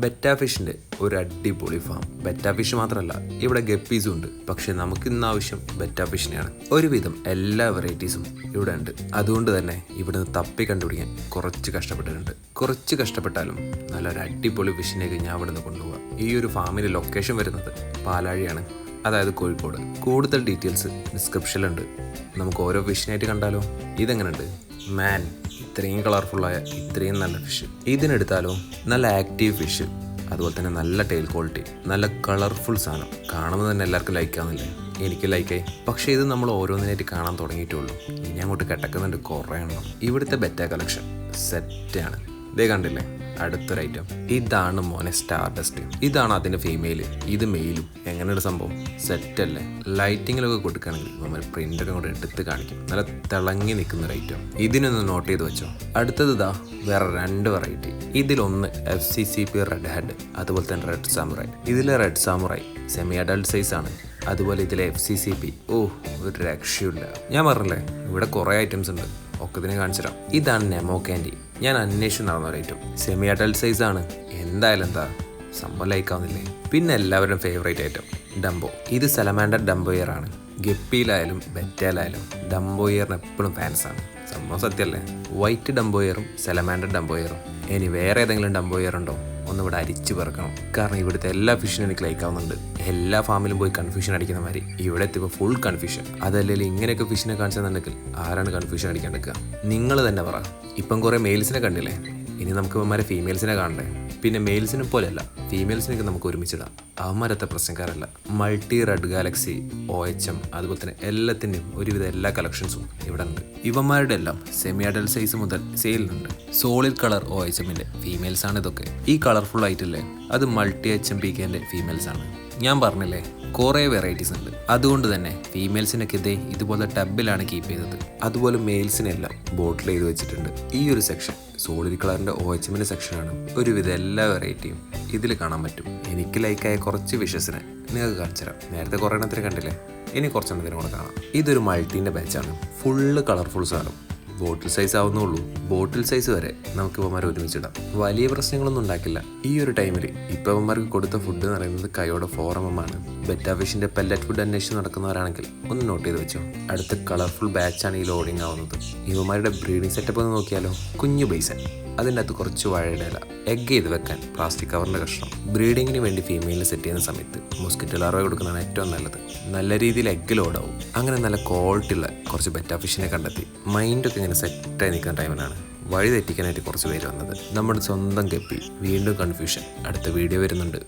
Betta ഫിഷിൻ്റെ ഒരു അടിപൊളി ഫാം. ബെറ്റ ഫിഷ് മാത്രമല്ല, ഇവിടെ ഗപ്പീസും ഉണ്ട്. പക്ഷെ നമുക്ക് ഇന്ന് ആവശ്യം ബെറ്റ ഫിഷിനെയാണ്. ഒരുവിധം എല്ലാ വെറൈറ്റീസും ഇവിടെ ഉണ്ട്. അതുകൊണ്ട് തന്നെ ഇവിടുന്ന് തപ്പി കണ്ടുപിടിക്കാൻ കുറച്ച് കഷ്ടപ്പെട്ടിട്ടുണ്ട്. കുറച്ച് കഷ്ടപ്പെട്ടാലും നല്ലൊരു അടിപൊളി ഫിഷിനേക്ക് ഞാൻ ഇവിടുന്ന് കൊണ്ടുപോകാം. ഈ ഒരു ഫാമിൻ്റെ ലൊക്കേഷൻ വരുന്നത് പാലാഴിയാണ്, അതായത് കോഴിക്കോട്. കൂടുതൽ ഡീറ്റെയിൽസ് ഡിസ്ക്രിപ്ഷനിലുണ്ട്. നമുക്ക് ഓരോ ഫിഷിനായിട്ട് കണ്ടാലോ. ഇതെങ്ങനെയുണ്ട് മാൻ? ഇത്രയും കളർഫുള്ളായ ഇത്രയും നല്ല ഫിഷ്. ഇതിനെടുത്താലോ നല്ല ആക്റ്റീവ് ഫിഷ്, അതുപോലെ തന്നെ നല്ല ടെയിൽ ക്വാളിറ്റി, നല്ല കളർഫുൾ സാധനം. കാണുമ്പോൾ തന്നെ എല്ലാവർക്കും ലൈക്കാവുന്നില്ലേ? എനിക്ക് ലൈക്കായി. പക്ഷേ ഇത് നമ്മൾ ഓരോന്നിനായിട്ട് കാണാൻ തുടങ്ങിയിട്ടുള്ളൂ. ഇനി അങ്ങോട്ട് കിടക്കുന്നുണ്ട് കുറേ എണ്ണം. ഇവിടുത്തെ ബെറ്റ കളക്ഷൻ സെറ്റാണ്. ഇതേ കണ്ടില്ലേ അടുത്തൊരു ഐറ്റം. ഇതാണ് മോനെ സ്റ്റാർ ഡസ്റ്റ്. ഇതാണ് അതിൻ്റെ ഫീമെയിൽ, ഇത് മെയിലും. എങ്ങനെയാണ് സംഭവം? സെറ്റല്ലേ? ലൈറ്റിങ്ങിലൊക്കെ കൊടുക്കുകയാണെങ്കിൽ നമ്മൾ പ്രിൻ്റൊക്കെ കൂടെ എടുത്ത് കാണിക്കും. നല്ല തിളങ്ങി നിൽക്കുന്ന ഒരു ഐറ്റം. ഇതിനൊന്ന് നോട്ട് ചെയ്ത് വെച്ചോ. അടുത്തത് ഇതാ വേറെ 2 വെറൈറ്റി. ഇതിലൊന്ന് FCCP റെഡ് ഹെഡ്, അതുപോലെ തന്നെ റെഡ് സാമുറായി. ഇതിലെ റെഡ് സാമുറായി സെമി അഡൾട്ട് സൈസ് ആണ്. അതുപോലെ ഇതിലെ FCCP ഒരു രക്ഷയില്ല. ഞാൻ പറഞ്ഞില്ലേ ഇവിടെ കുറേ ഐറ്റംസ് ഉണ്ട്. ഒക്കെ ഇതിനെ കാണിച്ചു തരാം. ഇതാണ് നെമോ ക്യാൻഡി. ഞാൻ അന്വേഷിച്ച് നടന്ന ഒരു ഐറ്റം. സെമി അഡൾട്ട് സൈസ് ആണ്. എന്തായാലും എന്താ സംഭവം ലൈക്കാവുന്നില്ലേ? പിന്നെ എല്ലാവരുടെയും ഫേവറേറ്റ് ഐറ്റം ഡംബോ. ഇത് സലമാൻഡർ ഡംബോയർ ആണ്. ഗപ്പിയിലായാലും ബെറ്റയിലായാലും ഡംബോയറിന് എപ്പോഴും ഫാൻസാണ്. സംഭവം സത്യമല്ലേ? വൈറ്റ് ഡംബോയറും സലമാൻഡർ ഡംബോയറും. ഇനി വേറെ ഏതെങ്കിലും ഡംബോയർ ഉണ്ടോ? ഒന്നിവിടെ അരിച്ചു പറക്കണം. കാരണം ഇവിടുത്തെ എല്ലാ ഫിഷിനും എനിക്ക് ലൈക്കാവുന്നുണ്ട്. എല്ലാ ഫാമിലും പോയി കൺഫ്യൂഷൻ അടിക്കുന്ന മാതിരി ഇവിടെ എത്തിയപ്പോൾ ഫുൾ കൺഫ്യൂഷൻ. അതല്ലെങ്കിൽ ഇങ്ങനെയൊക്കെ ഫിഷിനെ കാണിച്ചെന്നുണ്ടെങ്കിൽ ആരാണ് കൺഫ്യൂഷൻ അടിക്കാൻ എടുക്കുക? നിങ്ങൾ തന്നെ പറ. ഇപ്പം കുറേ മെയിൽസിനെ കണ്ടില്ലേ? ഇനി നമുക്ക് ഇവന്മാരെ ഫീമെയിൽസിനെ കാണണ്ടേ? പിന്നെ മെയിൽസിനെ പോലെയല്ല, ഫീമെയിൽസിനൊക്കെ നമുക്ക് ഒരുമിച്ചിടാം. അവന്മാരത്തെ പ്രശ്നക്കാരല്ല. മൾട്ടി റെഡ് ഗാലക്സി, OHM, അതുപോലെ തന്നെ എല്ലാത്തിൻ്റെയും ഒരുവിധ എല്ലാ കളക്ഷൻസും ഇവിടെ ഉണ്ട്. ഇവന്മാരുടെ എല്ലാം സെമി അഡൽട്ട് സൈസ് മുതൽ സെയിലുണ്ട്. സോളിഡ് കളർ OHMൻ്റെ ഫീമെയിൽസ് ആണ് ഇതൊക്കെ. ഈ കളർഫുൾ ആയിട്ടില്ലേ, അത് മൾട്ടി HMPKൻ്റെ ഫീമെയിൽസ് ആണ്. ഞാൻ പറഞ്ഞില്ലേ കുറേ വെറൈറ്റീസ് ഉണ്ട്. അതുകൊണ്ട് തന്നെ ഫീമെയിൽസിനൊക്കെ ഇതുപോലെ ടബിലാണ് കീപ്പ് ചെയ്തത്. അതുപോലെ മെയിൽസിനെല്ലാം ബോട്ടിൽ ചെയ്ത് വെച്ചിട്ടുണ്ട്. ഈ ഒരു സെക്ഷൻ സോളിഡ് കളറിൻ്റെ OHMൻ്റെ സെക്ഷനാണ്. ഒരുവിധ എല്ലാ വെറൈറ്റിയും ഇതിൽ കാണാൻ പറ്റും. എനിക്ക് ലൈക്കായ കുറച്ച് വിഷസിനെ നിങ്ങൾക്ക് കാണിച്ചു തരാം. നേരത്തെ കുറേ എണ്ണത്തിന് കണ്ടില്ലേ, ഇനി കുറച്ചെണ്ണത്തിന് കൂടെ കാണാം. ഇതൊരു മൾട്ടീൻ്റെ ബാച്ചാണ്. ഫുള്ള് കളർഫുൾ സാധനം. ബോട്ടിൽ സൈസ് ആവുന്നുള്ളൂ. ബോട്ടിൽ സൈസ് വരെ നമുക്ക് ഇവന്മാരെ ഒരുമിച്ചിടാം. വലിയ പ്രശ്നങ്ങളൊന്നും ഉണ്ടാക്കില്ല. ഈ ഒരു ടൈമിൽ ഇപ്പോൾ ഇവന്മാർക്ക് കൊടുത്ത ഫുഡ് എന്ന് പറയുന്നത് കൈയോടെ 4 mm ആണ്. ബെറ്റ ഫിഷിൻ്റെ പെല്ലറ്റ് ഫുഡ് അന്വേഷിച്ച് നടക്കുന്നവരാണെങ്കിൽ ഒന്ന് നോട്ട് ചെയ്ത് വെച്ചോ. അടുത്ത കളർഫുൾ ബാച്ചാണ് ഈ ലോഡിങ് ആവുന്നത്. ഇവന്മാരുടെ ബ്രീഡിംഗ് സെറ്റപ്പ് ഒന്ന് നോക്കിയാലോ. കുഞ്ഞു ബൈസൻ, അതിൻ്റെ അകത്ത് കുറച്ച് വാഴയുടെ ഇല, എഗ് ചെയ്ത് വെക്കാൻ പ്ലാസ്റ്റിക് കവറിൻ്റെ കഷ്ണം. ബ്രീഡിങ്ങിന് വേണ്ടി ഫീമെയിലിന് സെറ്റ് ചെയ്യുന്ന സമയത്ത് മൊസ്കിറ്റോ ലാർവ കൊടുക്കുന്നതാണ് ഏറ്റവും നല്ലത്. നല്ല രീതിയിൽ എഗ് ലോഡാവും. അങ്ങനെ നല്ല ക്വാളിറ്റി ഉള്ള കുറച്ച് ബെറ്റ ഫിഷിനെ കണ്ടെത്തി മൈൻഡൊക്കെ ഇങ്ങനെ സെറ്റായി നിൽക്കുന്ന ടൈമിലാണ് വഴി തെറ്റിക്കാനായിട്ട് കുറച്ച് പേര് വന്നത്. നമ്മുടെ സ്വന്തം ഗപ്പി. വീണ്ടും കൺഫ്യൂഷൻ. അടുത്ത വീഡിയോ വരുന്നുണ്ട്.